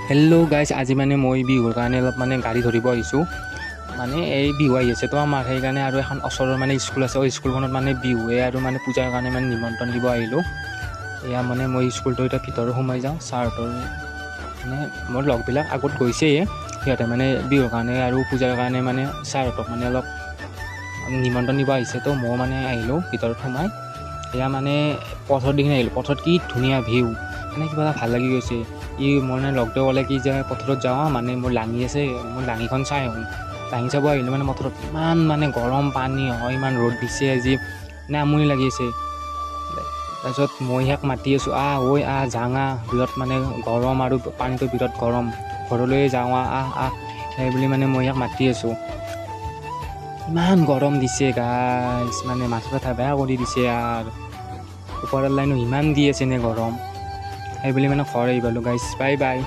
Hello' guys, আজি মানে মই বিহুৰ কাৰণে অলপ মানে গাড়ী ধৰিব আহিছোঁ। মানে এই বিহু আহি আছে তো আমাৰ, সেইকাৰণে আৰু এখন ওচৰৰ মানে স্কুল আছে, স্কুলখনত মানে বিহুৱে আৰু মানে পূজাৰ কাৰণে মানে নিমন্ত্ৰণ দিব আহিলোঁ। এয়া মানে মই স্কুলটোৰ এতিয়া ভিতৰত সোমাই যাওঁ। ছাৰহঁতৰ মানে মোৰ লগবিলাক আগত গৈছেই, সিহঁতে মানে বিহুৰ কাৰণে আৰু পূজাৰ কাৰণে মানে ছাৰহঁতক মানে অলপ নিমন্ত্ৰণ দিব আহিছে। তো ময়ো মানে আহিলোঁ ভিতৰত সোমাই। এয়া মানে পথৰ দিশে আহিলোঁ। পথত কি ধুনীয়া ভিউ, মানে কিবা এটা ভাল লাগি গৈছে। মোৰ মানে লগটোৱে ক'লে কি যে পথাৰত যাওঁ, মানে মোৰ লাঙি আছে, মোৰ লাঙিখন চাই আহোঁ। লাঙি চাব আহিলোঁ মানে পথাৰত ইমান মানে গৰম পানী হয়, ইমান ৰ'দ দিছে আজি, মানে আমনি লাগি আছে। তাৰপিছত মই ইয়াক মাতি আছোঁ, ঐ যাওঁ বিৰাট মানে গৰম আৰু পানীটো বিৰাট গৰম, ঘৰলৈ যাওঁ সেই বুলি মানে মই ইয়াক মাতি আছোঁ। ইমান গৰম দিছে গাইছ, মানে মাথা চাথা বেয়া কৰি দিছে। আৰু ওপৰৰ লাইনো ইমান দি আছে নে গৰম, সেই বুলি মানে ঘৰ আহি পালোঁ গাইছ। Bye bye.